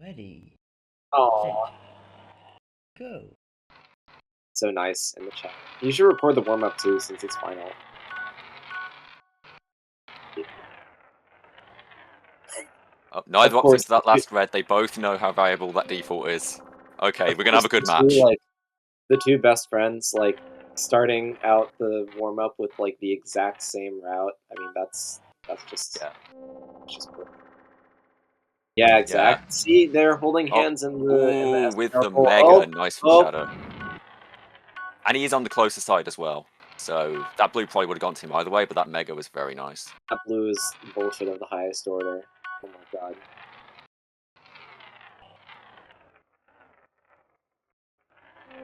Ready, Oh, set, go. so nice in the chat. You should record the warm-up too, since it's final. Oh, neither Of opts into course, that last red. They both know how valuable that default is. Okay, we're gonna have a good the two, match. like, the two best friends, like, starting out the warm-up with like the exact same route. I mean, that's just cool. Yeah, exact. Yeah. See, they're holding Oh, hands in the ooh, S with the circle. mega, Oh, nice from oh. Shadow. And he is on the closer side as well. So that blue probably would have gone to him either way, but that mega was very nice. That blue is bullshit of the highest order. Oh my god.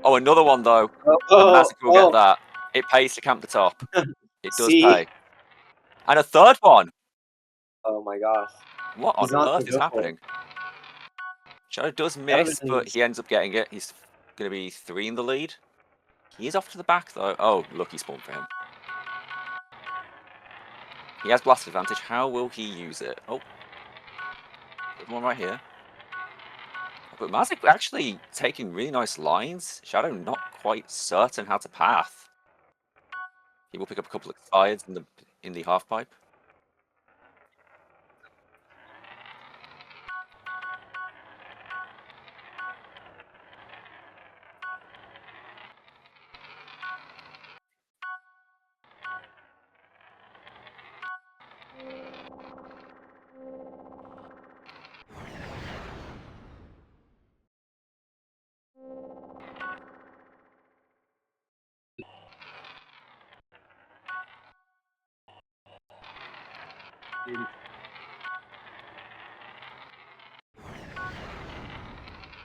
Oh, another one though. And Oh, Mazik will get that. It pays to camp the top. It does See? pay. And a third one. Oh my gosh. What on He's not earth gonna is go for it. happening? Shadow does miss, but he ends up getting it. He's going to be 3 in the lead. He is off to the back, though. Oh, lucky spawn for him. He has blast advantage. How will he use it? Oh. There's one right here. But Mazik actually taking really nice lines. Shadow not quite certain how to path. He will pick up a couple of sides in the half pipe.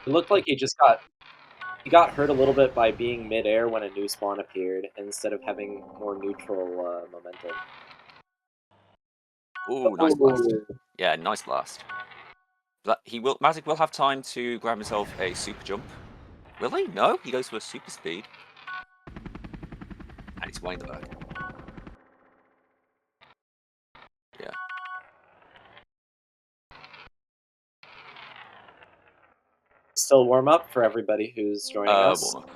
It looked like he got hurt a little bit by being midair when a new spawn appeared, instead of having more neutral momentum. Ooh, nice blast. Yeah, nice blast. Mazik will have time to grab himself a super jump. Will he? No, he goes for a super speed. And he's winning the back. Yeah. Still warm up for everybody who's joining us. Warm up.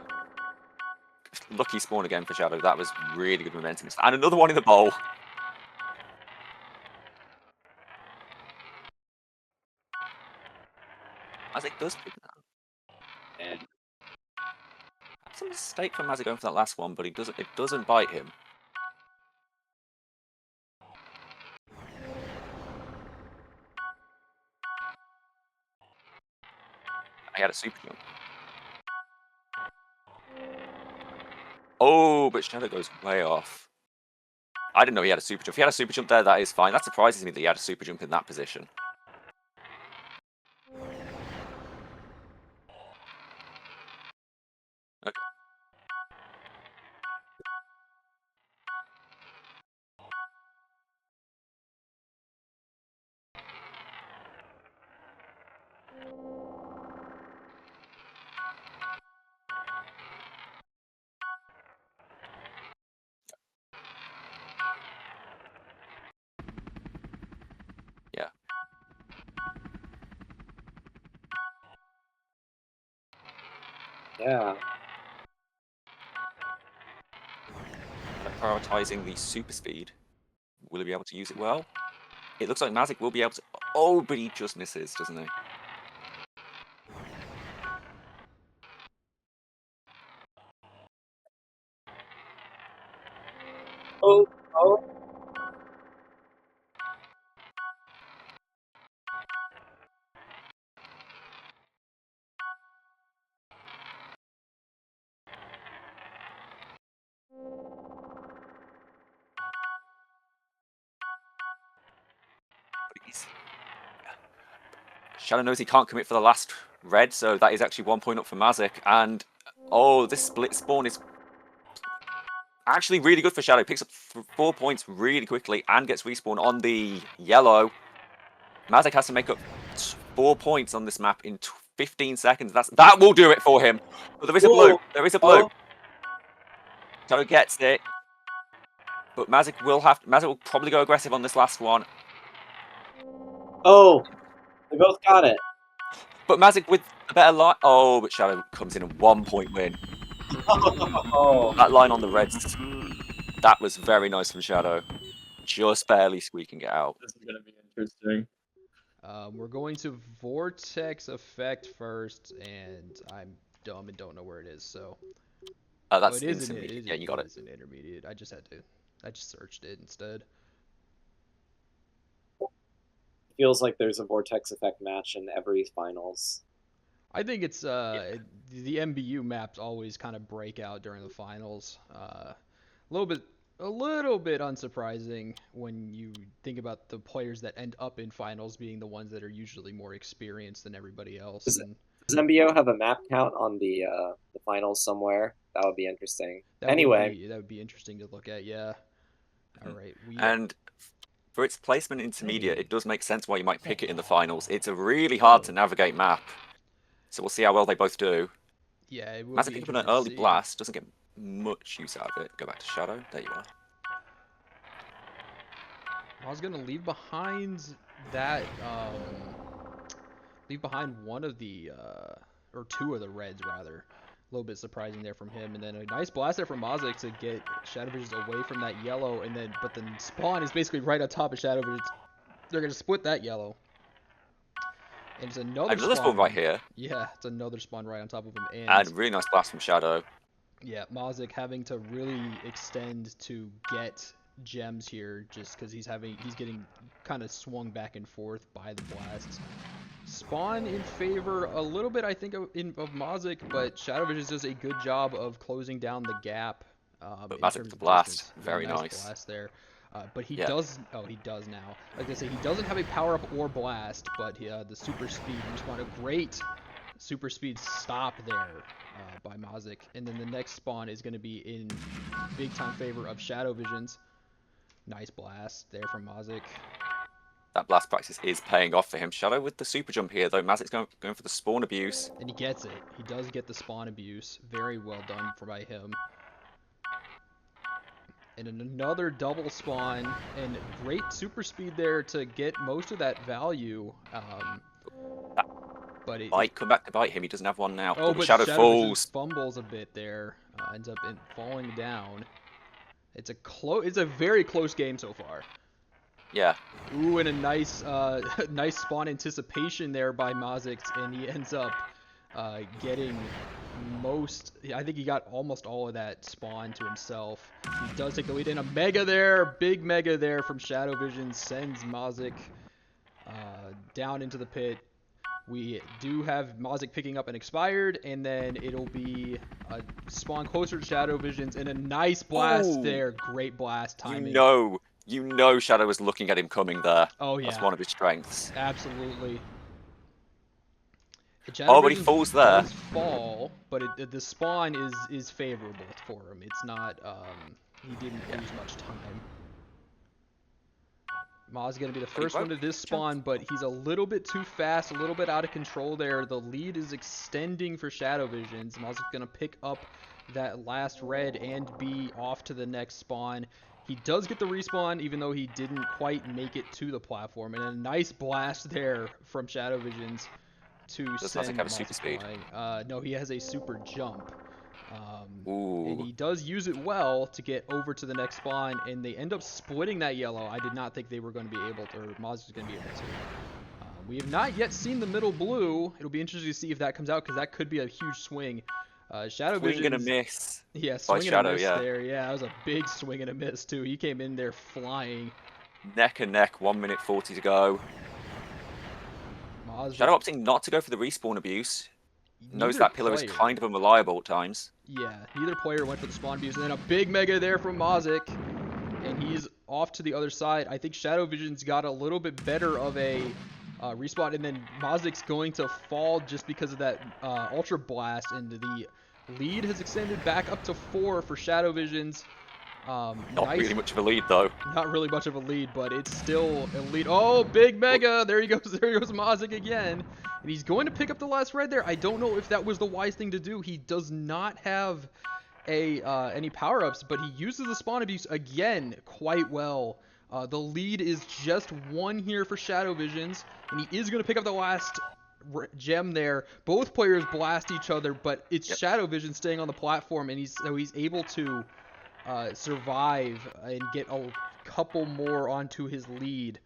Lucky spawn again for Shadow. That was really good momentum. And another one in the bowl. Mazik does pick that. And That's a mistake for Mazik going for that last one, but it doesn't bite him. I had a super jump. Oh, but Shadow goes way off. I didn't know he had a super jump. If he had a super jump there, that is fine. That surprises me that he had a super jump in that position. Okay. Yeah. yeah. Prioritizing the super speed. Will he be able to use it well? It looks like Mazik will be able to. Oh, but he just misses, doesn't he? Oh. Shadow knows he can't commit for the last red, so that is actually 1 point up for Mazik. And oh, this split spawn is actually really good for Shadow. Picks up 4 points really quickly and gets respawn on the yellow. Mazik has to make up 4 points on this map in 15 seconds. That will do it for him. But there is a blue. There is a blue. Shadow gets it. But Mazik will probably go aggressive on this last one. Oh, they both got it. But Mazik with a better line. Oh, but Shadow comes in a 1 point win. Oh, That line on the Reds, that was very nice from Shadow. Just barely squeaking it out. This is gonna be interesting. We're going to Vortex Effect first, and I'm dumb and don't know where it is, so. That's it is intermediate. Yeah, you got it. It's an intermediate. I just searched it instead. feels like there's a Vortex Effect match in every finals. I think it's the MBU maps always kind of break out during the finals. A little bit unsurprising when you think about the players that end up in finals being the ones that are usually more experienced than everybody else. Does MBO have a map count on the finals somewhere? That would be interesting. That would be interesting to look at. Yeah. All right. And for its placement intermediate, it does make sense why you might pick it in the finals. It's a really hard to navigate map. So we'll see how well they both do. Yeah, it will Mazik be picking up an interesting to early see. blast, doesn't get much use out of it. Go back to Shadow. There you are. I was gonna leave behind that leave behind one of the or two of the Reds rather. A little bit surprising there from him, and then a nice blast there from Mazik to get ShadowVisions away from that yellow, and then but the spawn is basically right on top of ShadowVisions. They're gonna split that yellow. And it's another spawn right here. Yeah, it's another spawn right on top of him. And really nice blast from Shadow. Yeah, Mazik having to really extend to get gems here, just because he's getting kind of swung back and forth by the blasts. Spawn in favor a little bit, I think, of Mazik, but ShadowVisions does a good job of closing down the gap. But Mazik with the blast, very nice. Blast there. But he does. Oh, he does now. Like I say, he doesn't have a power up or blast, but the super speed respawn. A great super speed stop there by Mazik, and then the next spawn is going to be in big time favor of ShadowVisions. Nice blast there from Mazik. That blast practice is paying off for him. Shadow with the super jump here, though. Mazik's going for the spawn abuse. And he gets it. He does get the spawn abuse. Very well done by him. And another double spawn, and great super speed there to get most of that value. But it might come back to bite him. He doesn't have one now. Oh, but Shadow falls. Fumbles a bit there. Ends up falling down. It's a very close game so far. Yeah. Ooh, and a nice nice spawn anticipation there by Mazik, and he ends up getting most. I think he got almost all of that spawn to himself. He does take the lead, and a mega there, big mega there from ShadowVisions sends Mazik down into the pit. We do have Mazik picking up an expired, and then it'll be a spawn closer to ShadowVisions, and a nice blast there. Great blast timing. You know Shadow was looking at him coming there. Oh, yeah. That's one of his strengths. Absolutely. Oh, but he falls there. Does fall, but the spawn is favorable for him. It's not, he didn't lose much time. Maz is going to be the first one to this spawn, but he's a little bit too fast, a little bit out of control there. The lead is extending for ShadowVisions. Maz is going to pick up that last red and be off to the next spawn. He does get the respawn, even though he didn't quite make it to the platform. And a nice blast there from ShadowVisions to Does send Mazik have a super speed? No, he has a super jump. Ooh. And he does use it well to get over to the next spawn, and they end up splitting that yellow. I did not think they were going to be able to, or Maz was going to be able to. We have not yet seen the middle blue. It'll be interesting to see if that comes out, because that could be a huge swing. ShadowVisions. Swing and a miss. Yeah, swing and Shadow, a miss there. Yeah, that was a big swing and a miss, too. He came in there flying. Neck and neck, 1 minute 40 to go. Maz Shadow opting not to go for the respawn abuse. Knows that pillar is kind of unreliable at times. Yeah, neither player went for the spawn abuse. And then a big mega there from Mazik. And he's off to the other side. I think ShadowVisions got a little bit better of a respawn. And then Mazik's going to fall just because of that Ultra Blast. And the lead has extended back up to 4 for ShadowVisions. Not really much of a lead, though. Not really much of a lead, but it's still a lead. Oh, big mega! There he goes. There he goes, Mazik again. And he's going to pick up the last red there. I don't know if that was the wise thing to do. He does not have any power-ups, but he uses the spawn abuse again quite well. The lead is just 1 here for ShadowVisions, and he is going to pick up the last gem there. Both players blast each other, but it's ShadowVision staying on the platform, and he's able to survive and get a couple more onto his lead.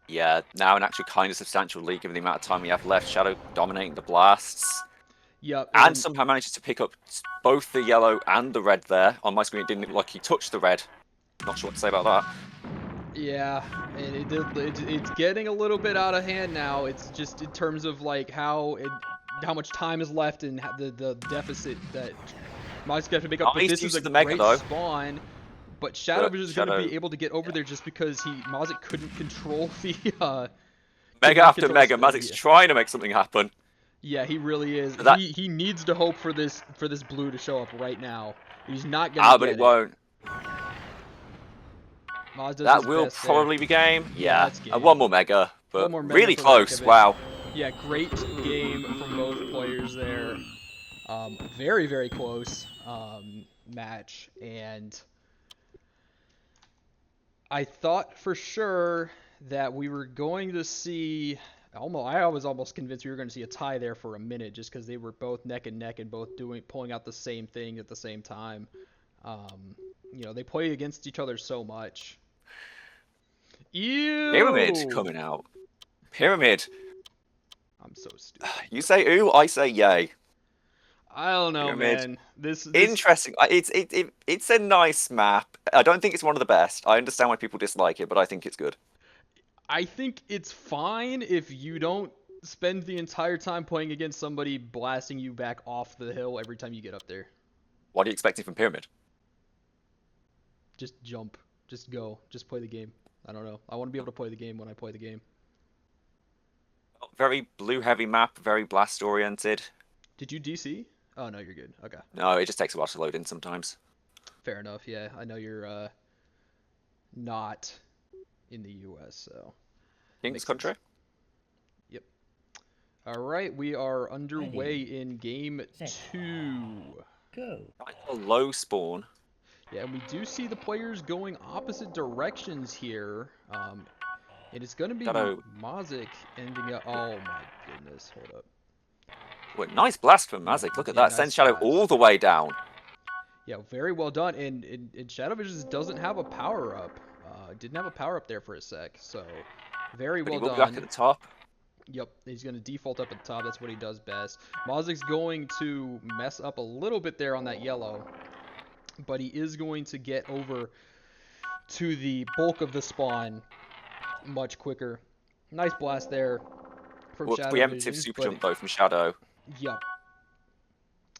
Yeah, now an actual kind of substantial lead given the amount of time we have left. Shadow dominating the blasts. Yep. And somehow manages to pick up both the yellow and the red there. On my screen, it didn't look like he touched the red. Not sure what to say about that. Yeah, and it's getting a little bit out of hand now. It's just in terms of like how much time is left and the deficit that Mazik's going to make up. But this is a great spawn. But ShadowVisions is going to be able to get over there just because Mazik couldn't control the Mega after Mega. Mazik's trying to make something happen. Yeah, he really is. He needs to hope for this blue to show up right now. He's not going to get it. But it won't. That will probably be game. Yeah, and one more Mega, but really close. Wow. Yeah, great game from both players there. Very, very close match, and I thought for sure that we were going to see. I was almost convinced we were going to see a tie there for a minute, just because they were both neck and neck and both pulling out the same thing at the same time. You know, they play against each other so much. Ew! Pyramid coming out. Pyramid. I'm so stupid. You say ooh, I say yay. I don't know, Pyramid. man. This interesting. It's a nice map. I don't think it's one of the best. I understand why people dislike it, but I think it's good. I think it's fine if you don't spend the entire time playing against somebody blasting you back off the hill every time you get up there. What are you expecting from Pyramid? Just jump. Just go. Just play the game. I don't know. I want to be able to play the game when I play the game. Very blue-heavy map, very blast-oriented. Did you DC? Oh, no, you're good. Okay. No, it just takes a while to load in sometimes. Fair enough, yeah. I know you're not in the U.S., so... King's Country? Yep. All right, we are underway in Game 2. Go. A low spawn. Yeah, and we do see the players going opposite directions here. And it's going to be Mazik ending up... Oh, my goodness. Hold up. Well, nice blast from Mazik. Look at that. Nice Sends Shadow all the way down. Yeah, very well done. And ShadowVisions doesn't have a power-up. Didn't have a power-up there for a sec. So, very well done. Back at the top. Yep, he's going to default up at the top. That's what he does best. Mazik's going to mess up a little bit there on that yellow. But he is going to get over to the bulk of the spawn much quicker. Nice blast there from ShadowVisions. Preemptive super jump though from Shadow. Yep.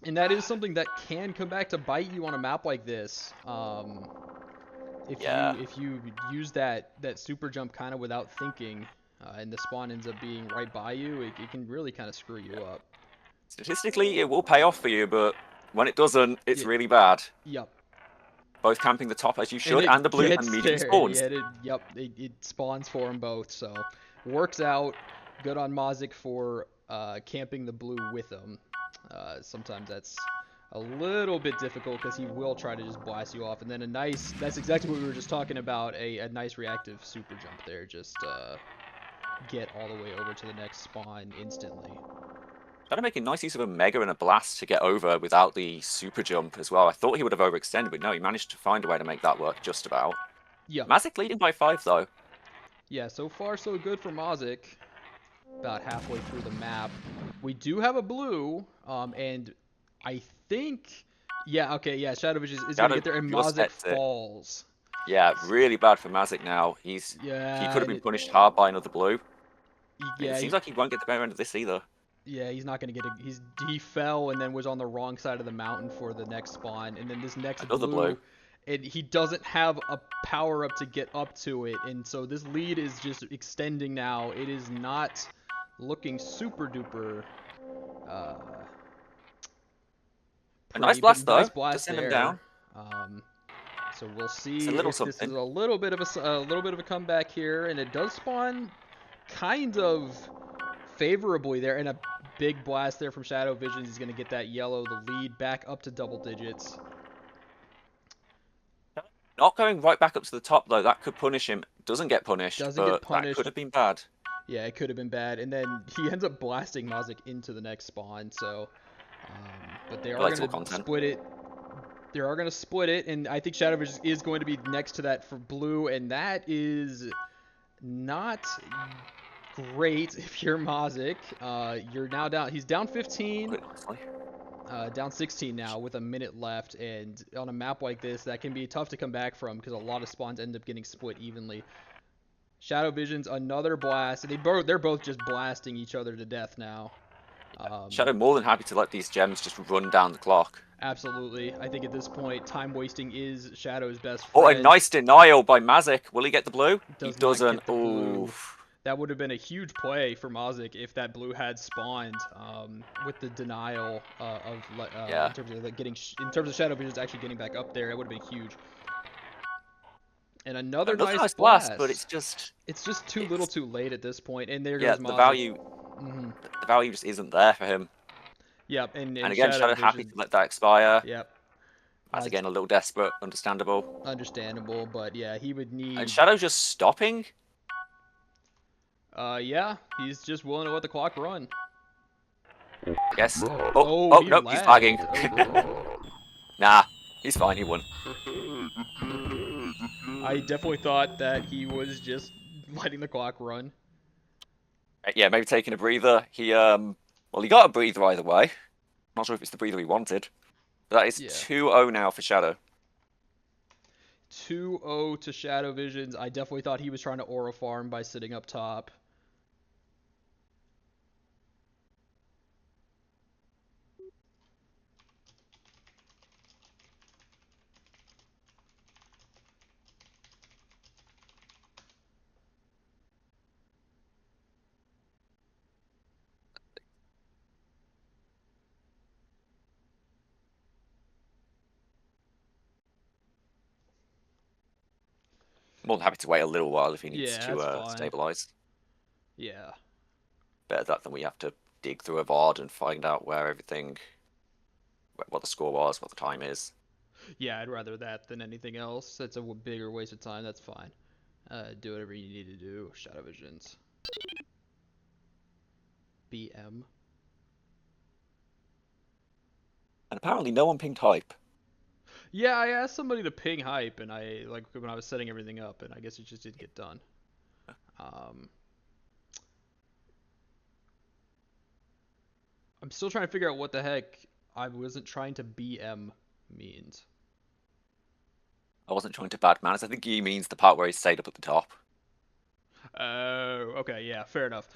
And that is something that can come back to bite you on a map like this. If you use that super jump kind of without thinking, and the spawn ends up being right by you, it can really kind of screw you up. Statistically, it will pay off for you, but when it doesn't, it's really bad. Yep. Both camping the top as you should, and the blue and medium spawns. It spawns for them both, so works out. Good on Mazik for camping the blue with them. Sometimes that's a little bit difficult because he will try to just blast you off, and then that's exactly what we were just talking about, a nice reactive super jump there, just get all the way over to the next spawn instantly. Trying to make a nice use of a Mega and a Blast to get over without the super jump as well. I thought he would have overextended, but no, he managed to find a way to make that work just about. Yeah. Mazik leading by 5 though. Yeah, so far so good for Mazik. About halfway through the map. We do have a blue, and I think... Yeah, okay, yeah, ShadowVisions is going to get there, and Mazik falls. Yeah, really bad for Mazik now. He could have been punished hard by another blue. Yeah, it seems like he won't get the better end of this either. Yeah, he's not going to get it. He fell and then was on the wrong side of the mountain for the next spawn, and then this next blue, and he doesn't have a power up to get up to it, and so this lead is just extending now. It is not looking super duper. A nice blast though. Nice blast to send him down. So we'll see if this is a little bit of a comeback here, and it does spawn kind of favorably there, and a big blast there from ShadowVisions. He's going to get that yellow, the lead, back up to double digits. Not going right back up to the top though. That could punish him. Doesn't get punished. That could have been bad. Yeah, it could have been bad. And then he ends up blasting Mazik into the next spawn. So, but they are going Delightful to content. split it. They are going to split it, and I think ShadowVisions is going to be next to that for blue, and that is not great if you're Mazik. You're now down. He's down 15. Put it nicely. Down 16 now with a minute left, and on a map like this, that can be tough to come back from because a lot of spawns end up getting split evenly. ShadowVisions, another blast. They're both just blasting each other to death now. Shadow more than happy to let these gems just run down the clock. Absolutely. I think at this point, time wasting is Shadow's best Oh, friend. a nice denial by Mazik. Will he get the blue? Does He not doesn't. get the blue. Oof. That would have been a huge play for Mazik if that blue had spawned with the denial Yeah. in terms of in terms of ShadowVisions actually getting back up there. It would have been huge. And another nice blast, but it's just too little, too late at this point. And there yeah, goes Mazik. the value just isn't there for him. Yep, and again, Shadow happy to let that expire. Yep. As again, a little desperate, understandable. Understandable, but yeah, he would need. And Shadow just stopping. Yeah, he's just willing to let the clock run. I guess. Oh, nope, he's lagging. Nah, he's fine. He won. I definitely thought that he was just letting the clock run. Yeah, maybe taking a breather. He well, he got a breather either way. Not sure if it's the breather he wanted. But that is 2-0 now for Shadow. 2-0 to ShadowVisions. I definitely thought he was trying to aura farm by sitting up top. More than happy to wait a little while if he needs to that's stabilize. Yeah. Better that than we have to dig through a VOD and find out where everything, what the score was, what the time is. Yeah, I'd rather that than anything else. That's a bigger waste of time. That's fine. Do whatever you need to do. ShadowVisions. BM. And apparently no one pinged hype. Yeah, I asked somebody to ping hype, and when I was setting everything up, and I guess it just didn't get done. I'm still trying to figure out what the heck I wasn't trying to BM means. I wasn't trying to bad manners. I think he means the part where he stayed up at the top. Oh, okay, yeah, fair enough.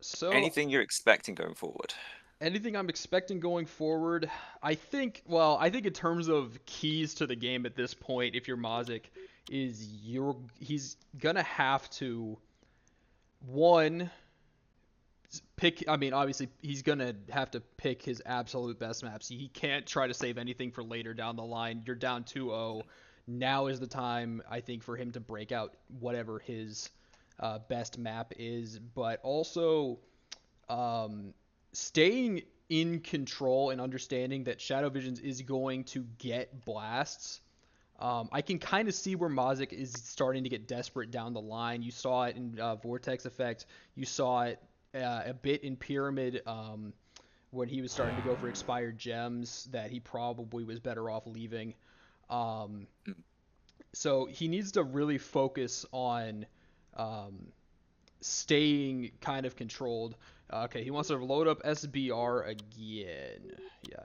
So, anything you're expecting going forward? Anything I'm expecting going forward, I think in terms of keys to the game at this point, if you're Mazik, he's gonna have to pick. I mean, obviously he's gonna have to pick his absolute best maps. He can't try to save anything for later down the line. You're down 2-0. Now is the time, I think, for him to break out whatever his best map is, but also staying in control and understanding that ShadowVisions is going to get blasts. I can kind of see where Mazik is starting to get desperate down the line. You saw it in Vortex Effect. You saw it a bit in Pyramid when he was starting to go for expired gems that he probably was better off leaving. So he needs to really focus on staying kind of controlled. Okay, he wants to load up SBR again. Yeah,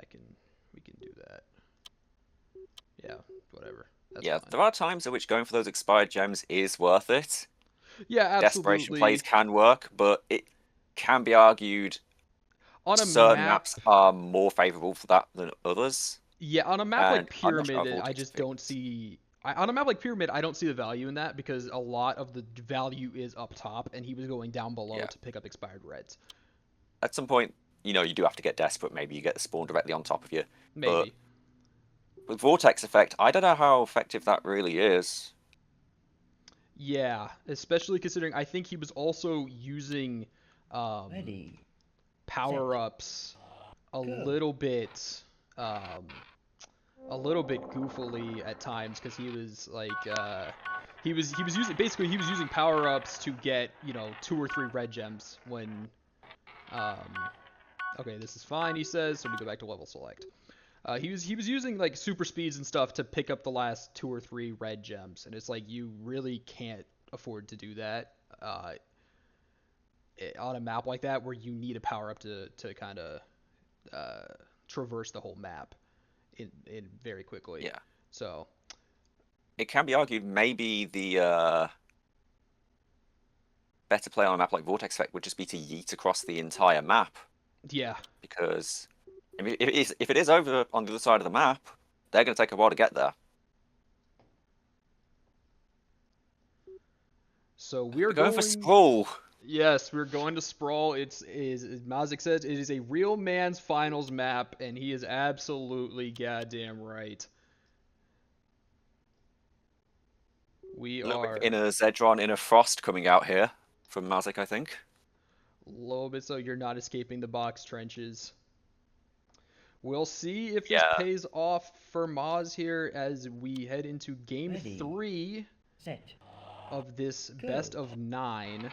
we can do that. Yeah, whatever. That's fine. There are times at which going for those expired gems is worth it. Yeah, absolutely. Desperation plays can work, but it can be argued on certain maps are more favorable for that than others. Yeah, on a map like Pyramid, I just don't see... on a map like Pyramid, I don't see the value in that because a lot of the value is up top, and he was going down below to pick up expired reds. At some point, you do have to get desperate. Maybe you get the spawn directly on top of you. Maybe. But with Vortex Effect, I don't know how effective that really is. Yeah, especially considering I think he was also using Ready. power-ups a little bit goofily at times, because he was like he was using power-ups to get, you know, 2 or 3 red gems when okay, this is fine, he says, so we go back to level select. He was using like super speeds and stuff to pick up the last 2 or 3 red gems, and it's like, you really can't afford to do that on a map like that, where you need a power up to kind of traverse the whole map in very quickly. Yeah. So it can be argued maybe the better play on a map like Vortex Effect would just be to yeet across the entire map. Yeah. Because I mean, if it is over on the other side of the map, they're going to take a while to get there. So we're going for Sprawl. Yes, we're going to Sprawl. As Mazik says, it is a real man's finals map, and he is absolutely goddamn right. We are in a Zedron, in a Frost coming out here from Mazik, I think. A little bit, so you're not escaping the box trenches. We'll see if this pays off for Maz here as we head into game 3 of this best of 9.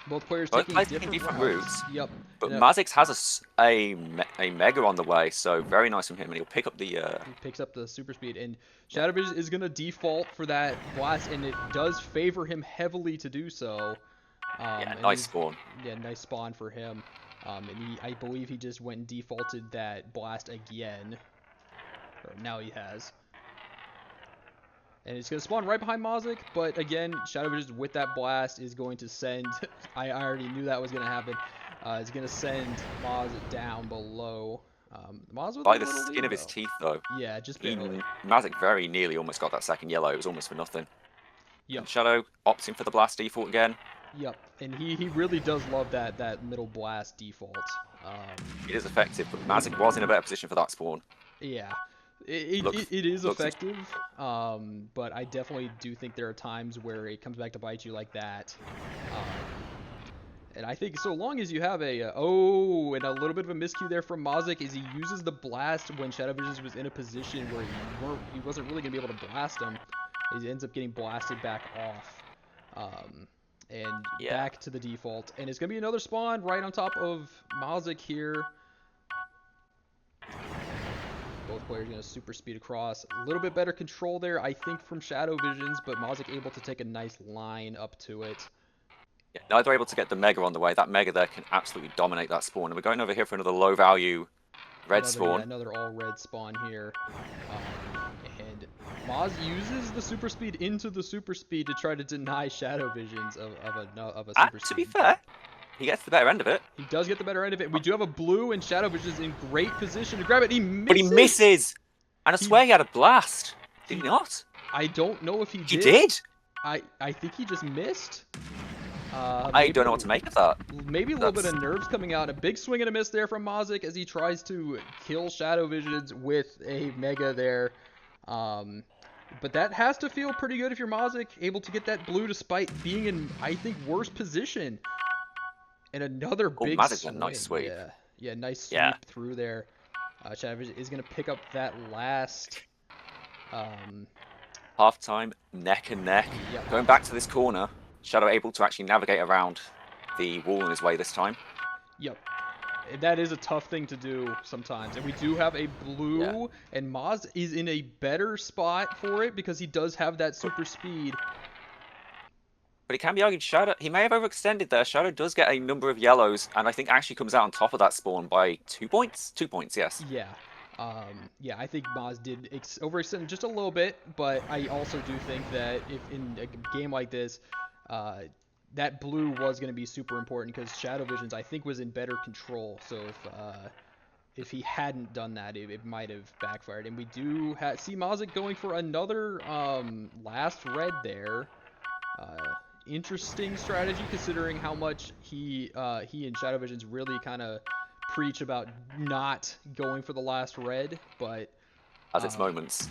Both players taking different routes. Yep. But Mazik has a Mega on the way, so very nice from him, and he'll pick up the... He picks up the super speed, and ShadowVisions is going to default for that blast, and it does favor him heavily to do so. Yeah, nice spawn. Yeah, nice spawn for him. And I believe he just went and defaulted that blast again. Or now he has. And it's going to spawn right behind Mazik, but again, ShadowVisions with that blast is going to send... I already knew that was going to happen. It's going to send Maz down below. Maz with by the skin of his teeth, though. Yeah, just barely. Mazik very nearly almost got that second yellow. It was almost for nothing. Yep. And Shadow opting for the blast default again. Yep, and he really does love that middle blast default. It is effective, but Mazik was in a better position for that spawn. Yeah. It is effective, but I definitely do think there are times where it comes back to bite you like that. And I think so long as you have and a little bit of a miscue there from Mazik is he uses the blast when ShadowVisions was in a position where he wasn't really going to be able to blast him. He ends up getting blasted back off. And back to the default. And it's going to be another spawn right on top of Mazik here. Both players going to super speed across. A little bit better control there, I think, from ShadowVisions, but Mazik able to take a nice line up to it. Yeah, neither able to get the Mega on the way. That Mega there can absolutely dominate that spawn. And we're going over here for another low-value red spawn. Yeah, another all-red spawn here. And Maz uses the super speed into the super speed to try to deny ShadowVisions of a super speed. To be fair, he gets the better end of it. He does get the better end of it. We do have a blue, and ShadowVisions in great position to grab it. He misses! But he misses! And I swear he had a blast. Did he not? I don't know if he did. He did? I think he just missed. I don't know what to make of that. Maybe a little bit of nerves coming out. A big swing and a miss there from Mazik as he tries to kill ShadowVisions with a Mega there. But that has to feel pretty good if you're Mazik, able to get that blue despite being in, I think, worse position. And another big Mazik's swing. A nice sweep. Yeah, nice sweep through there. ShadowVisions is going to pick up that last... half-time, neck and neck. Yep. Going back to this corner, Shadow able to actually navigate around the wall in his way this time. Yep. That is a tough thing to do sometimes. And we do have a blue, and Maz is in a better spot for it because he does have that super speed. But it can be argued Shadow, he may have overextended there. Shadow does get a number of yellows, and I think actually comes out on top of that spawn by 2 points? 2 points, yes. Yeah. Yeah, I think Maz did overextend just a little bit, but I also do think that if in a game like this, that blue was going to be super important because ShadowVisions, I think, was in better control. So if he hadn't done that, it might have backfired. And we do see Mazik going for another last red there. Interesting strategy considering how much he and ShadowVisions really kind of preach about not going for the last red, but has its moments.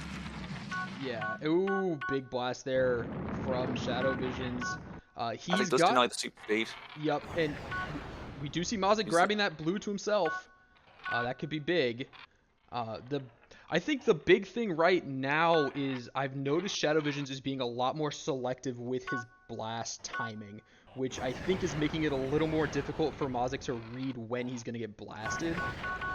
Yeah. Ooh, big blast there from ShadowVisions. He's does got. deny the super speed. Yep, and we do see Mazik grabbing that blue to himself. That could be big. I think the big thing right now is I've noticed ShadowVisions is being a lot more selective with his blast timing, which I think is making it a little more difficult for Mazik to read when he's going to get blasted.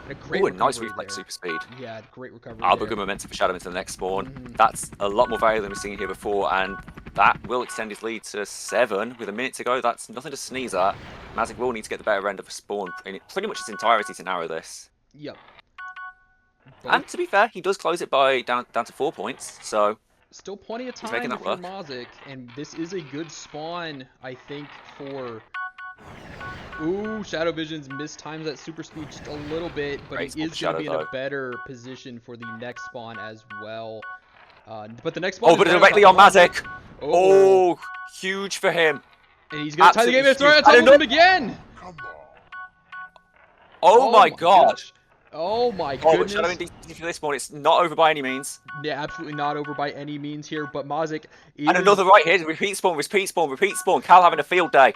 And a great recovery nice reflex there. super speed. Yeah, great recovery But there. good momentum for Shadow into the next spawn. That's a lot more value than we've seen here before, and that will extend his lead to 7 with a minute to go. That's nothing to sneeze at. Mazik will need to get the better end of a spawn in pretty much its entirety to narrow this. Yep. And to be fair, he does close it by down to 4 points, so still plenty of making time that for work. Mazik, and this is a good spawn, I think, for... Ooh, ShadowVisions mistimes that super speed just a little bit, but Great he is spawn going for to be in Shadow, a better position for the next spawn as well. But the next spawn is but better directly by on Mazik! Oh, Oh, huge for him. and he's going to tie the game. It's right on top of him again! Oh my god! Gosh. Oh my Oh, but goodness. Shadow indeed for this spawn. It's not over by any means. Yeah, absolutely not over by any means here, but Mazik is... And another right here. Repeat spawn, repeat spawn, repeat spawn. Cal having a field day.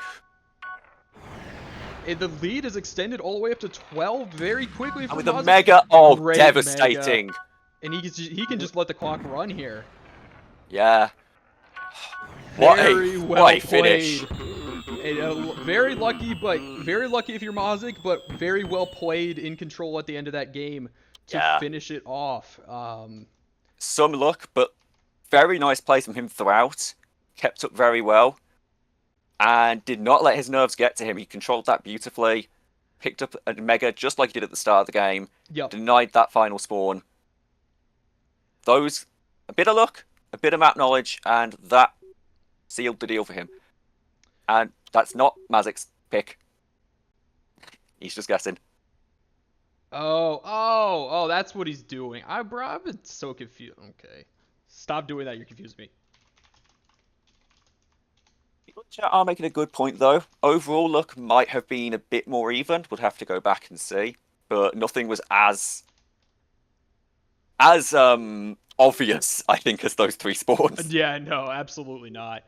And the lead is extended all the way up to 12 very quickly for And with a Mazik. mega, oh, Great devastating. mega. And he can just let the clock run here. Yeah. What a finish. And, very lucky if you're Mazik, but very well played in control at the end of that game to finish it off. Some luck, but very nice play from him throughout. Kept up very well. And did not let his nerves get to him. He controlled that beautifully. Picked up a mega just like he did at the start of the game. Yep. Denied that final spawn. Those, a bit of luck, a bit of map knowledge, and that sealed the deal for him. And that's not Mazik's pick. He's just guessing. Oh, that's what he's doing. I've been so confused. Okay. Stop doing that, you're confusing me. People in chat are making a good point, though. Overall, luck might have been a bit more even. We'll have to go back and see. But nothing was as obvious, I think, as those 3 spawns. Yeah, no, absolutely not.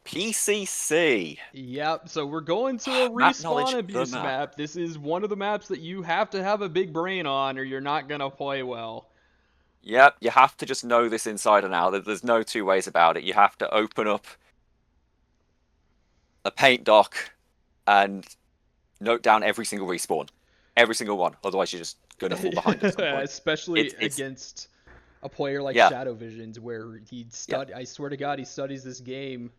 PCC. Yep, so we're going to a respawn abuse map. This is one of the maps that you have to have a big brain on or you're not going to play well. Yep, you have to just know this inside and out. There's no two ways about it. You have to open up a paint dock and note down every single respawn. Every single one. Otherwise, you're just going to fall behind at some point. Especially against a player like ShadowVisions, where I swear to God, he studies this game.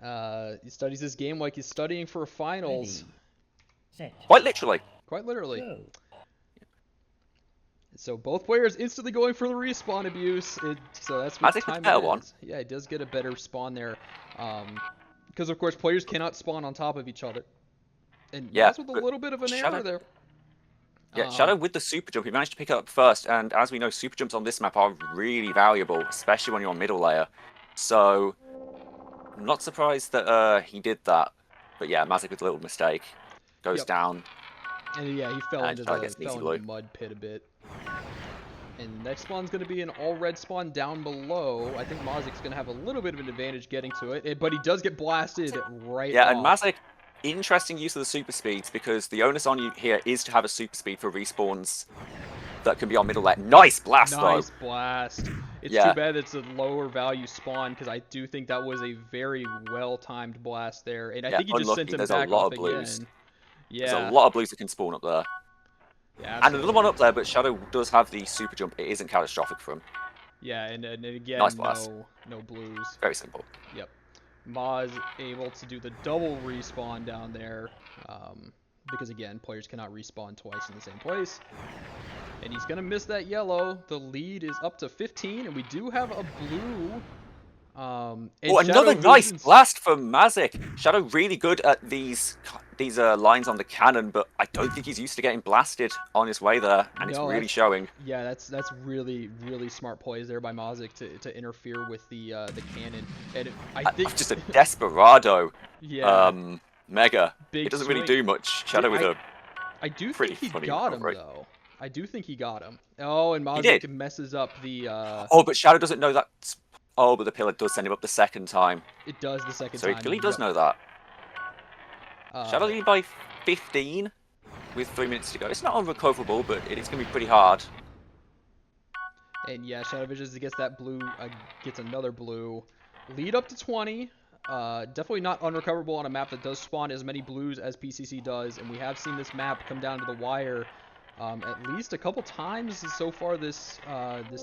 He studies this game like he's studying for finals. Quite literally. Quite literally. Go. So both players instantly going for the respawn abuse. So that's what time it is. Yeah, it does get a better spawn there. Because of course players cannot spawn on top of each other. And that's with a little bit of an error there. Yeah, Shadow with the super jump, he managed to pick it up first, and as we know, super jumps on this map are really valuable, especially when you're on middle layer. So I'm not surprised that he did that. But yeah, Mazik with a little mistake. Goes down. And yeah, he fell into the mud pit a bit. And next spawn's going to be an all-red spawn down below. I think Mazik's going to have a little bit of an advantage getting to it, but he does get blasted right off. And Mazik, interesting use of the super speeds, because the onus on you here is to have a super speed for respawns that can be on middle layer. Nice blast, though! Nice blast. It's too bad it's a lower value spawn, because I do think that was a very well-timed blast there. And I think he just sent him back off again. Yeah. There's a lot of blues that can spawn up there. Yeah, and another one up there, but Shadow does have the super jump. It isn't catastrophic for him. Yeah, and again, nice blast. No blues. Very simple. Yep. Maz able to do the double respawn down there, because again, players cannot respawn twice in the same place. And he's going to miss that yellow. The lead is up to 15, and we do have a blue. Another nice blast from Mazik. Shadow really good at these lines on the cannon, but I don't think he's used to getting blasted on his way there, and it's really showing. Yeah, that's really smart plays there by Mazik to interfere with the cannon. And I think just a desperado. Yeah. Mega. Big it doesn't really do much. Shadow with a I do think he got him though. I do think he got him. Oh, and Mazik messes up the. Oh, but Shadow doesn't know that Oh, but the pillar does send him up the second time. It does the second So time. he really does yep. know that. Shadow Uh, leading by 15 with 3 minutes to go. It's not unrecoverable, but it's going to be pretty hard. And yeah, ShadowVisions gets that blue, gets another blue. Lead up to 20. Definitely not unrecoverable on a map that does spawn as many blues as PCC does, and we have seen this map come down to the wire at least a couple times so far this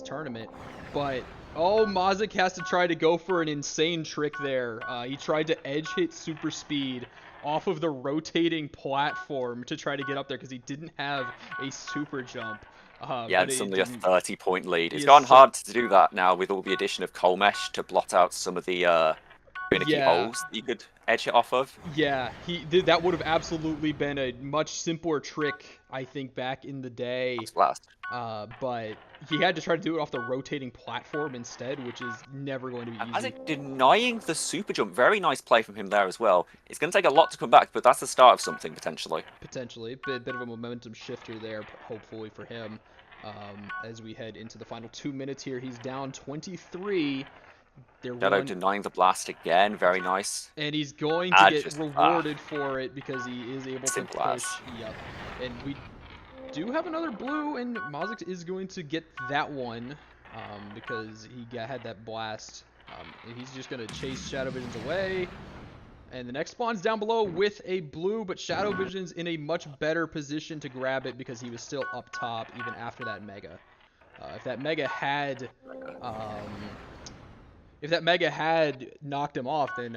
tournament. But oh, Mazik has to try to go for an insane trick there. He tried to edge hit super speed off of the rotating platform to try to get up there because he didn't have a super jump. Yeah, but and it suddenly a didn't. 30-point lead. It's He is gone so- hard to do that now with all the addition of coal mesh to blot out some of the finicky Yeah. holes that you could edge it off of. Yeah, that would have absolutely been a much simpler trick, I think, back in the day. Blast. But he had to try to do it off the rotating platform instead, which is never going to be easy. Mazik denying the super jump. Very nice play from him there as well. It's going to take a lot to come back, but that's the start of something, potentially. Potentially. Bit of a momentum shifter there, hopefully, for him. As we head into the final 2 minutes here, he's down 23. Shadow denying the blast again. Very nice. And he's going to get Just, rewarded for it because he is able to simple push. as. Yep. And we do have another blue, and Mazik is going to get that one because he had that blast. And he's just going to chase ShadowVisions away. And the next spawn's down below with a blue, but ShadowVisions in a much better position to grab it because he was still up top even after that mega. If that mega had knocked him off, then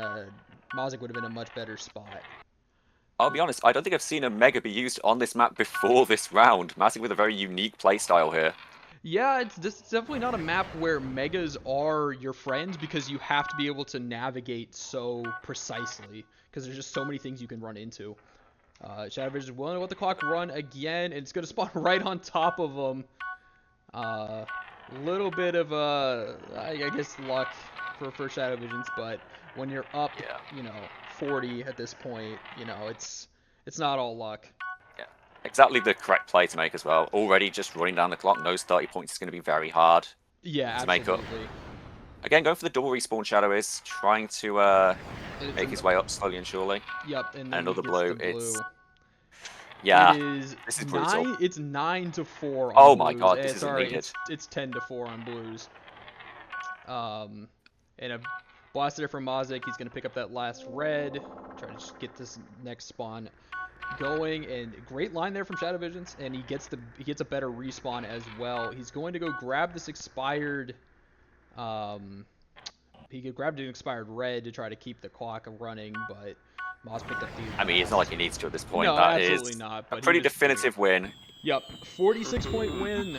Mazik would have been in a much better spot. I'll be honest, I don't think I've seen a mega be used on this map before this round. Mazik with a very unique playstyle here. Yeah, it's definitely not a map where megas are your friends because you have to be able to navigate so precisely because there's just so many things you can run into. ShadowVisions willing to let the clock run again, and it's going to spawn right on top of them. Little bit of, I guess, luck for ShadowVisions, but when you're up, 40 at this point, it's not all luck. Exactly the correct play to make as well. Already just running down the clock, those 30 points is going to be very hard to make up. Again, going for the double respawn, Shadow is trying to make his way up slowly and surely. Yep, and another blue. It's this is brutal. It's 9-4 on oh blues. My god, this isn't sorry, needed. it's 10-4 on blues. And a blaster from Mazik. He's gonna pick up that last red. Try to just get this next spawn going, and great line there from ShadowVisions, and he gets a better respawn as well. He's going to go grab this expired he grabbed an expired red to try to keep the clock running, but Moz picked up the I mean, it's not like he needs to at this point. No, that absolutely is not, a but pretty definitive win. Yep, 46-point win.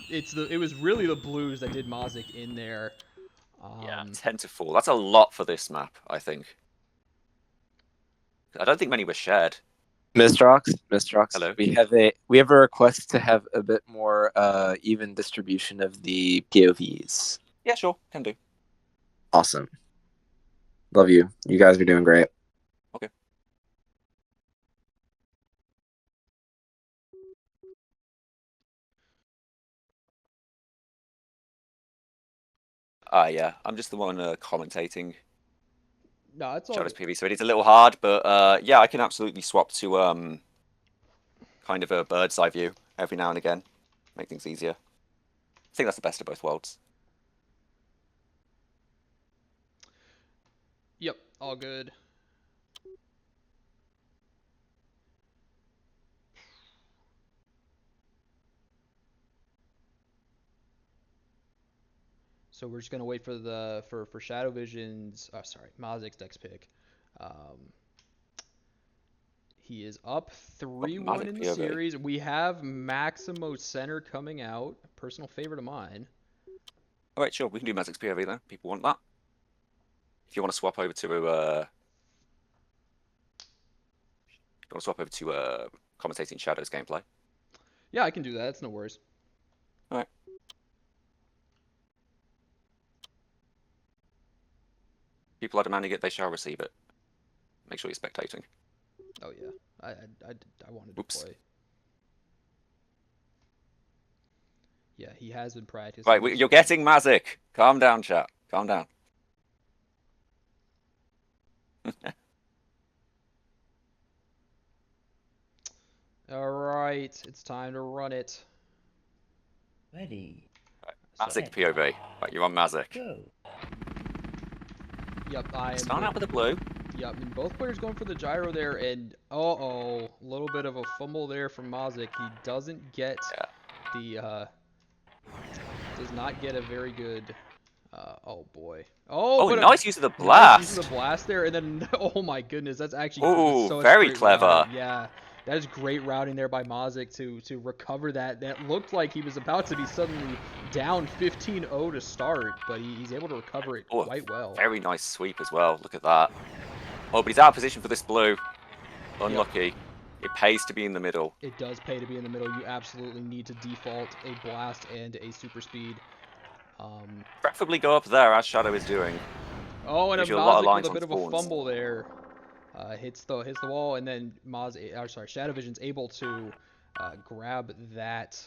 It was really the blues that did Mazik in there. Yeah, 10-4. That's a lot for this map, I think. I don't think many were shared. Mr. Ox, Hello. we have a request to have a bit more even distribution of the POVs. Yeah, sure, can do. Awesome. Love you. You guys are doing great. Okay. Yeah, I'm just the one commentating. No, it's all Shadow's PV, so it is a little hard, but yeah, I can absolutely swap to kind of a bird's eye view every now and again, make things easier. I think that's the best of both worlds. Yep, all good. So we're just gonna wait for for ShadowVisions. Oh, sorry, Mazik's next pick. He is up 3-1 in the series. We have Maximo Center coming out. Personal favorite of mine. All right, sure, we can do Mazik's POV then. People want that. If you want to swap over to commentating Shadow's gameplay. Yeah, I can do that. That's no worries. All right. People are demanding it; they shall receive it. Make sure you're spectating. Oh yeah, I wanted to play. Yeah, he has been practicing. Right, you're getting Mazik. Calm down, chat. Calm down. All right, it's time to run it. Ready. Mazik POV. Right, you're on Mazik. Go. Yep, I am. Start out with a blue. Yep, and both players going for the gyro there, and a little bit of a fumble there from Mazik. He doesn't get the does not get a very good. Oh boy. Oh, nice use of the nice blast. use of the blast there, and then oh my goodness, that's actually Ooh, very clever. Routing. Yeah, that is great routing there by Mazik to recover that. That looked like he was about to be suddenly down 15-0 to start, but he's able to recover it quite well. Very nice sweep as well. Look at that. Oh, but he's out of position for this blue. Unlucky. Yep. It pays to be in the middle. It does pay to be in the middle. You absolutely need to default a blast and a super speed. Preferably go up there as Shadow is doing. Oh, and a Mazik with a bit of a fumble there. Hits the wall, and then ShadowVisions able to grab that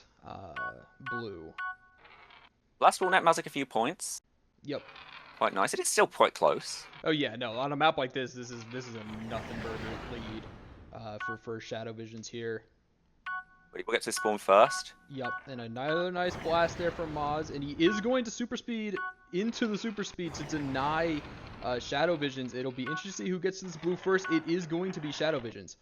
blue. Blast will net Mazik a few points. Yep. Quite nice. It is still quite close. Oh yeah, no. On a map like this, this is a nothing burger lead for ShadowVisions here. We'll get to spawn first. Yep, and another nice blast there from Maz, and he is going to super speed into the super speed to deny ShadowVisions. It'll be interesting to see who gets to this blue first. It is going to be ShadowVisions.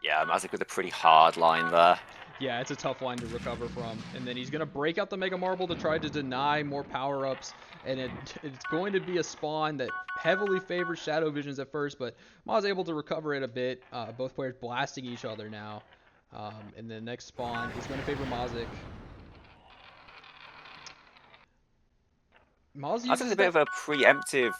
Yeah, Mazik with a pretty hard line there. Yeah, it's a tough line to recover from. And then he's going to break out the Mega Marble to try to deny more power-ups. And it's going to be a spawn that heavily favors ShadowVisions at first, but Maz able to recover it a bit. Both players blasting each other now. And the next spawn is going to favor Mazik. That's a bit of a preemptive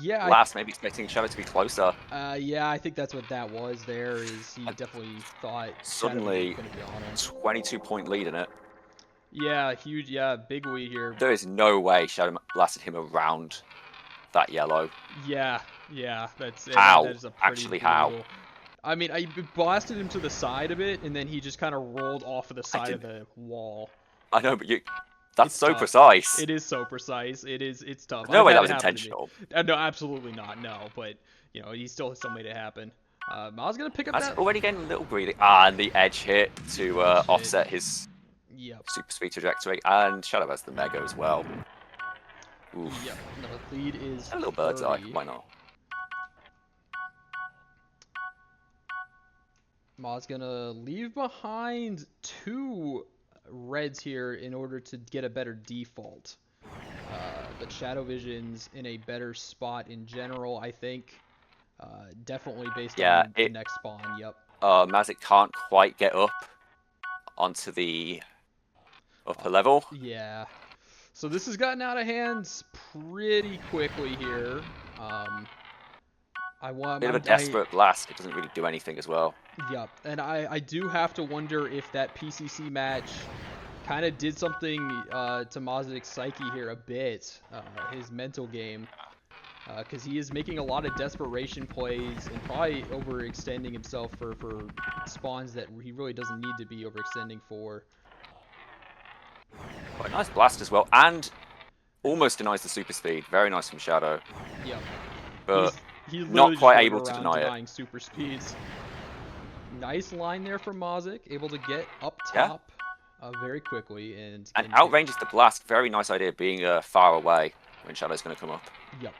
blast, maybe expecting Shadow to be closer. Yeah, I think that's what that was there, is he definitely thought suddenly was going to be on him. 22-point lead in it. Yeah, huge, big lead here. There is no way Shadow blasted him around that yellow. Yeah, that's how? That is a Actually, how? I mean, I blasted him to the side of it, and then he just kind of rolled off of the side of the wall. I know, but that's so precise. It is so precise. It's tough. No way that was intentional. No, absolutely not. No, but he still made it happen. I was gonna pick up That's that. already getting a little greedy. And the edge hit to offset his super speed trajectory, and Shadow has the Mega as well. Oof. Yep. No, the lead is a little bird's eye. Why not? Ma's gonna leave behind 2 reds here in order to get a better default. But ShadowVisions in a better spot in general, I think. Definitely based on the next spawn. Yep. Mazik can't quite get up onto the upper level. Yeah. So this has gotten out of hand pretty quickly here. Bit of a desperate blast. It doesn't really do anything as well. Yep, and I do have to wonder if that PCC match kind of did something to Mazik's psyche here a bit, his mental game, because he is making a lot of desperation plays and probably overextending himself for spawns that he really doesn't need to be overextending for. Quite a nice blast as well, and almost denies the super speed. Very nice from Shadow. Yep. But he's not quite able to deny it. Super speeds. Nice line there from Mazik, able to get up top very quickly and outranges the blast. Very nice idea being far away when Shadow's going to come up. Yep.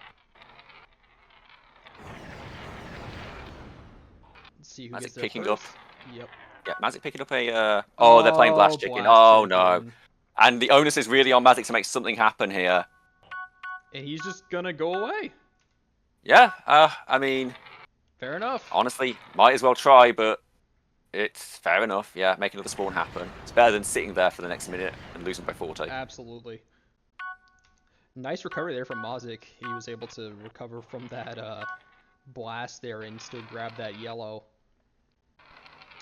Let's see who Mazik gets there picking first. up. Yep. Yeah, Mazik picking up a. Oh, they're playing Blast Chicken. Oh no! And the onus is really on Mazik to make something happen here. And he's just gonna go away. Yeah. I mean. Fair enough. Honestly, might as well try, but it's fair enough. Yeah, make another spawn happen. It's better than sitting there for the next minute and losing by 40. Absolutely. Nice recovery there from Mazik. He was able to recover from that blast there and still grab that yellow.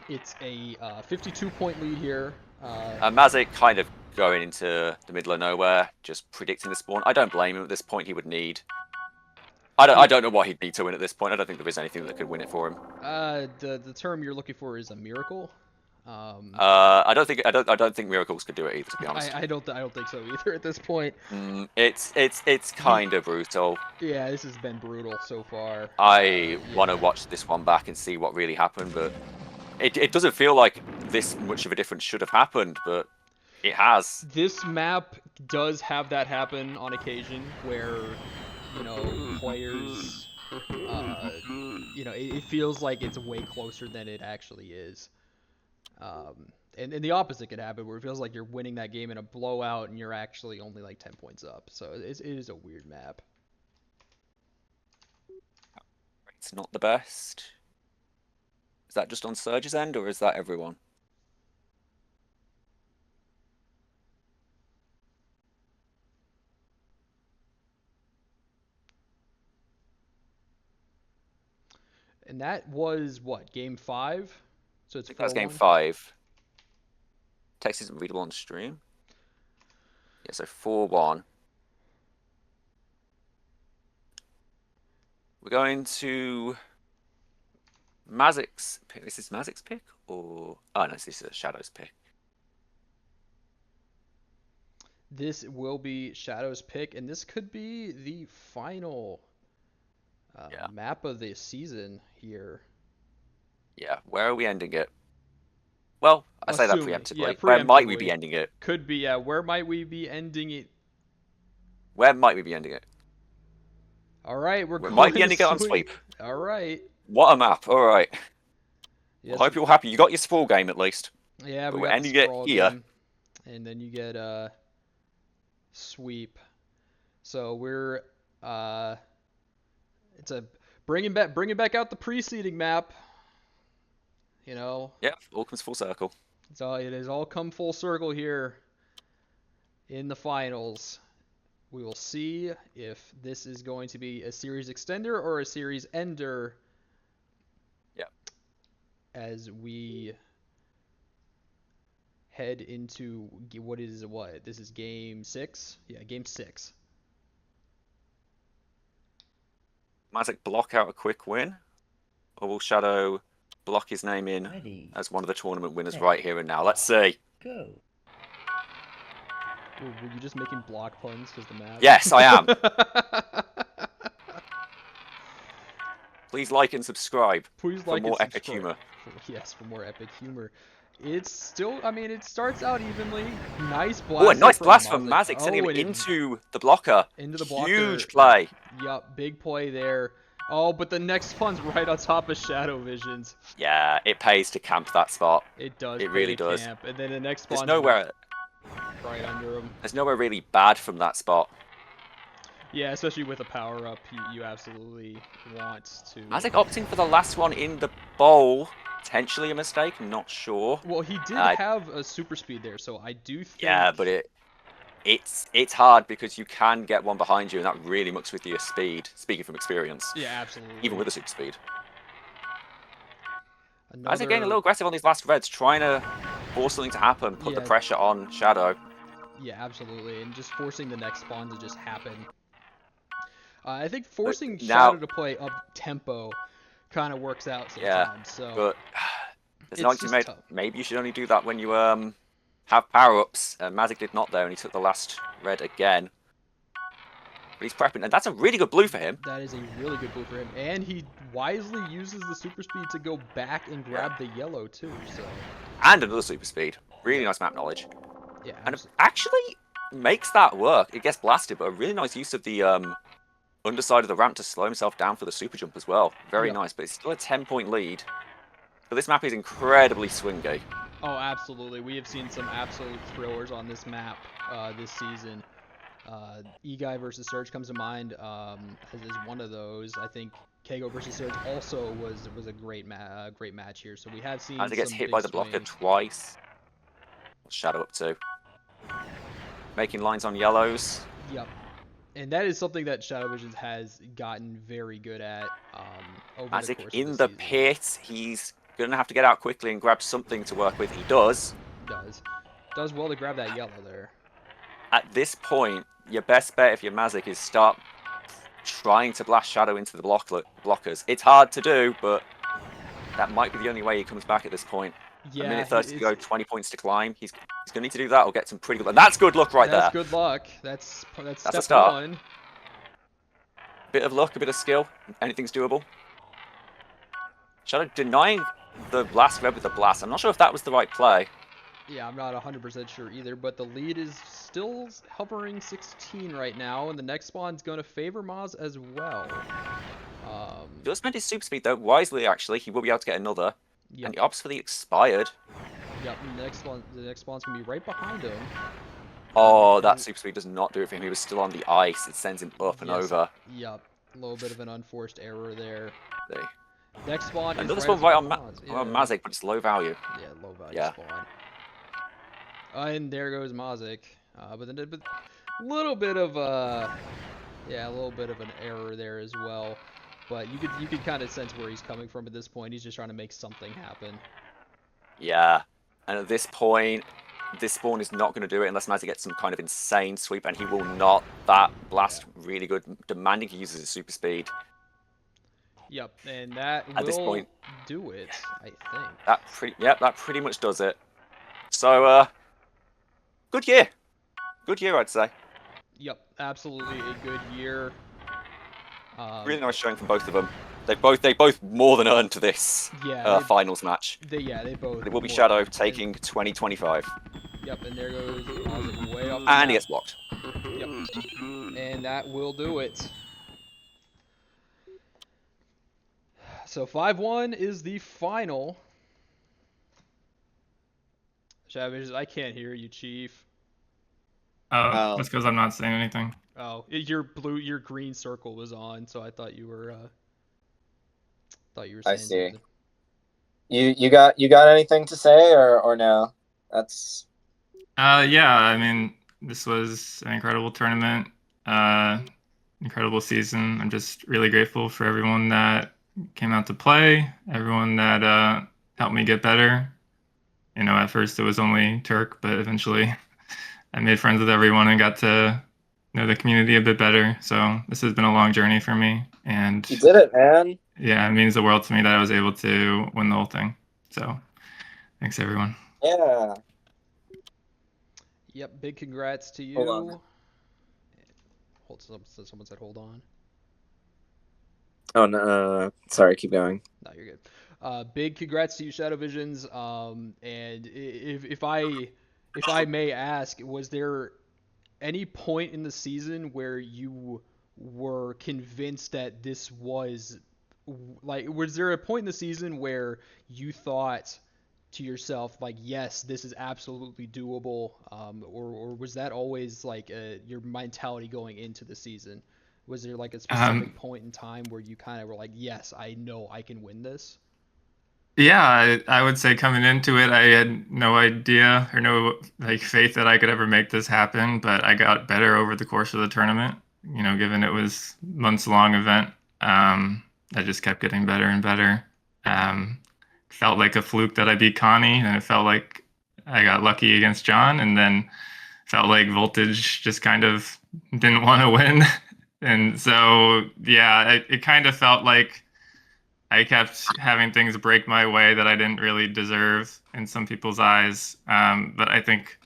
It's a 52-point lead here. Mazik kind of going into the middle of nowhere, just predicting the spawn. I don't blame him at this point. He would need. I don't know what he'd need to win at this point. I don't think there is anything that could win it for him. The term you're looking for is a miracle. I don't think Miracles could do it either, to be honest. I don't think so either at this point. It's kind of brutal. Yeah, this has been brutal so far. I want to yeah. watch this one back and see what really happened, but it doesn't feel like this much of a difference should have happened, but it has. This map does have that happen on occasion where, you know, players, you know, it feels like it's way closer than it actually is. And the opposite could happen where it feels like you're winning that game in a blowout and you're actually only like 10 points up. So it is a weird map. It's not the best. Is that just on Surge's end, or is that everyone? And that was what, game 5? So it's I think that's game 4-1? 5. Text isn't readable on stream. Yeah, so 4-1. We're going to Mazik's pick. Is this Mazik's pick? Or... Oh, no, this is a Shadow's pick. This will be Shadow's pick, and this could be the final map of the season here. Yeah, where are we ending it? Well, I say that preemptively. Yeah, Where might we be ending it? Could be, yeah. Where might we be ending it? Where might we be ending it? All right, We might be ending it on sweep. All right. What a map. All right. Yes. I hope you're happy. You got your Sprawl game at least. Yeah, but we we're got ending the it Sprawl here. game, and then you get sweep. So we're it's a bringing back out the preceding map. You know. Yeah, all comes full circle. It has all come full circle here in the finals. We will see if this is going to be a series extender or a series ender. Yep. As we head into what? This is game 6? Yeah, game 6. Mazik block out a quick win, or will Shadow block his name in Ready. as one of the tournament winners Set. right here and now? Let's see. Go. Ooh, were you just making block puns because the map? Yes, I am. Please like and subscribe Please for like more and epic subscribe. humor. Yes, for more epic humor. It's still, I mean, it starts out evenly. Nice blast. Oh, a nice blast from from Mazik, sending him and into the blocker. into the blocker. Huge play. Yup, big play there. Oh, but the next one's right on top of ShadowVisions. Yeah, it pays to camp that spot. It does. It really pay to does. camp. And then the next There's spawn's nowhere. right under him. There's nowhere really bad from that spot. Yeah, especially with a power up, you absolutely want to. Mazik opting for the last one in the bowl. Potentially a mistake. I'm not sure. Well, he did have a super speed there, so I do think. Yeah, but it's hard because you can get one behind you, and that really mucks with your speed. Speaking from experience. Yeah, absolutely. Even with a super speed. Another... Mazik getting a little aggressive on these last reds, trying to force something to happen, put the pressure on Shadow. Yeah, absolutely, and just forcing the next spawn to just happen. I think forcing Shadow to play up tempo kind of works out sometimes. Yeah, so but there's an argument tough. maybe you should only do that when you have power-ups. Mazik did not there, and he took the last red again. But he's prepping, and that's a really good blue for him. That is a really good blue for him, and he wisely uses the super speed to go back and grab the yellow too. So and another super speed. Really nice map knowledge. Yeah, and it actually makes that work. It gets blasted, but a really nice use of the underside of the ramp to slow himself down for the super jump as well. Very nice, but it's still a 10-point lead. But this map is incredibly swingy. Oh, absolutely. We have seen some absolute thrillers on this map this season. E-Guy versus Surge comes to mind as one of those. I think Kago versus Surge also was a great match here. So we have seen. As he gets hit by the blocker twice. Shadow up too. Making lines on yellows. Yep. And that is something that ShadowVisions has gotten very good at over Mazik the course in of the season. pit. He's going to have to get out quickly and grab something to work with. He does. Does well to grab that yellow there. At this point, your best bet if you're Mazik is start trying to blast Shadow into the blockers. It's hard to do, but that might be the only way he comes back at this point. Yeah, a minute 30 to go, 20 points to climb. He's going to need to do that or get some pretty good luck. And that's good luck right that's there. good luck. That's a step start. one. Bit of luck, a bit of skill. Anything's doable. Shadow denying the last red with the blast. I'm not sure if that was the right play. Yeah, I'm not 100% sure either, but the lead is still hovering 16 right now, and the next spawn's going to favor Maz as well. He does spend his super speed, though, wisely, actually. He will be able to get another. Yep. And he opts for the expired. Yep, the next spawn's going to be right behind him. Oh, that super speed does not do it for him. He was still on the ice. It sends him up and over. Yep, a little bit of an unforced error there. There. Next spawn Another is spawn right on Mazik, but it's low value. Yeah, low value spawn. And there goes Mazik. But then a little bit of a little bit of an error there as well. But you could kind of sense where he's coming from at this point. He's just trying to make something happen. Yeah, and at this point, this spawn is not going to do it unless Mazik gets some kind of insane sweep, and he will not. That blast really good, demanding he uses his super speed. Yep, and that at this will point do it, I think. That pretty much does it. So, good year, I'd say. Yep, absolutely a good year. Really nice showing from both of them. They both more than earned to this finals match. They both. It will be Shadow taking 2025. Yep, and there goes Mazik way off. And he gets blocked. Yep, and that will do it. So 5-1 is the final. ShadowVisions, I can't hear you, Chief. Oh, that's because I'm not saying anything. Oh, your green circle was on, so I thought you were saying I see. something. You got anything to say or no? That's. Yeah, I mean, this was an incredible tournament, incredible season. I'm just really grateful for everyone that came out to play, everyone that helped me get better. You know, at first it was only Turk, but eventually I made friends with everyone and got to know the community a bit better. So this has been a long journey for me, and you did it, man. Yeah, it means the world to me that I was able to win the whole thing. So thanks, everyone. Yeah. Yep, big congrats to you. Hold on. Someone said hold on. Oh no, sorry, keep going. No, you're good. Big congrats to you, ShadowVisions. And if I may ask, was there any point in the season where you were convinced that this was was there a point in the season where you thought to yourself, like, yes, this is absolutely doable, or was that always like your mentality going into the season? Was there like a specific point in time where you kind of were like, yes, I know I can win this? Yeah, I would say coming into it, I had no idea or no faith that I could ever make this happen, but I got better over the course of the tournament. You know, given it was months-long event, I just kept getting better and better. Felt like a fluke that I beat Connie, and it felt like I got lucky against John, and then felt like Voltage just kind of didn't want to win. And so, yeah, it kind of felt like I kept having things break my way that I didn't really deserve in some people's eyes. But I think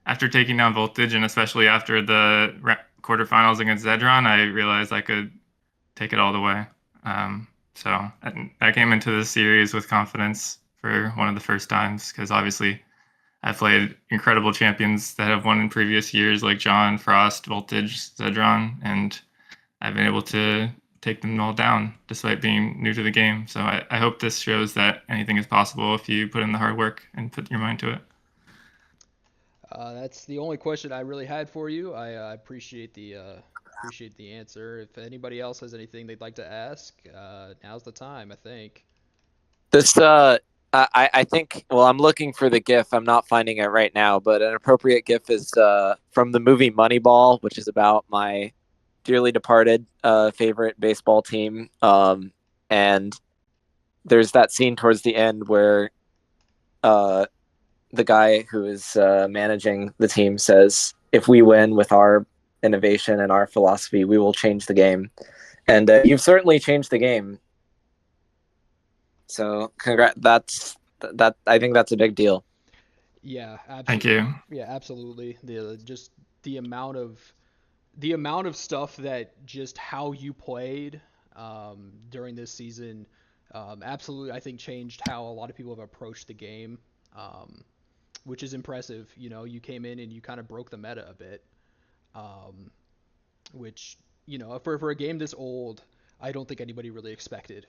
after taking down Voltage, and especially after the quarterfinals against Zedron, I realized I could take it all the way. So I came into the series with confidence for one of the first times, because obviously I've played incredible champions that have won in previous years, like John, Frost, Voltage, Zedron, and I've been able to take them all down despite being new to the game. So I hope this shows that anything is possible if you put in the hard work and put your mind to it. That's the only question I really had for you. I appreciate the answer. If anybody else has anything they'd like to ask, now's the time, I think. This I think, well, I'm looking for the GIF. I'm not finding it right now, but an appropriate GIF is from the movie Moneyball, which is about my dearly departed favorite baseball team. And there's that scene towards the end where the guy who is managing the team says, if we win with our innovation and our philosophy, we will change the game. And you've certainly changed the game. So that's that I think that's a big deal. Yeah, Thank absolutely. you. Yeah, absolutely. Just the amount of stuff that just how you played during this season, absolutely, I think changed how a lot of people have approached the game, which is impressive. You know, you came in and you kind of broke the meta a bit, um, which, you know, for a game this old, I don't think anybody really expected.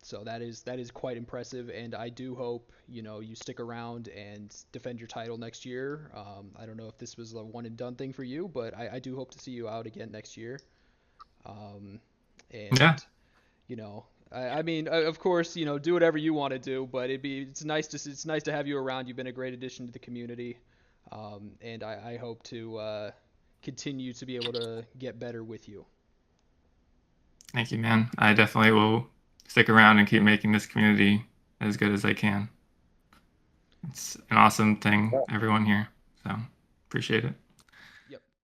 So that is quite impressive, and I do hope, you know, you stick around and defend your title next year. I don't know if this was a one and done thing for you, but I do hope to see you out again next year. Um, Yeah. and you know, I mean, of course, you know, do whatever you want to do, but it's nice to have you around. You've been a great addition to the community, and I hope to continue to be able to get better with you. Thank you, man. I definitely will stick around and keep making this community as good as I can. It's an awesome thing, everyone here. So appreciate it.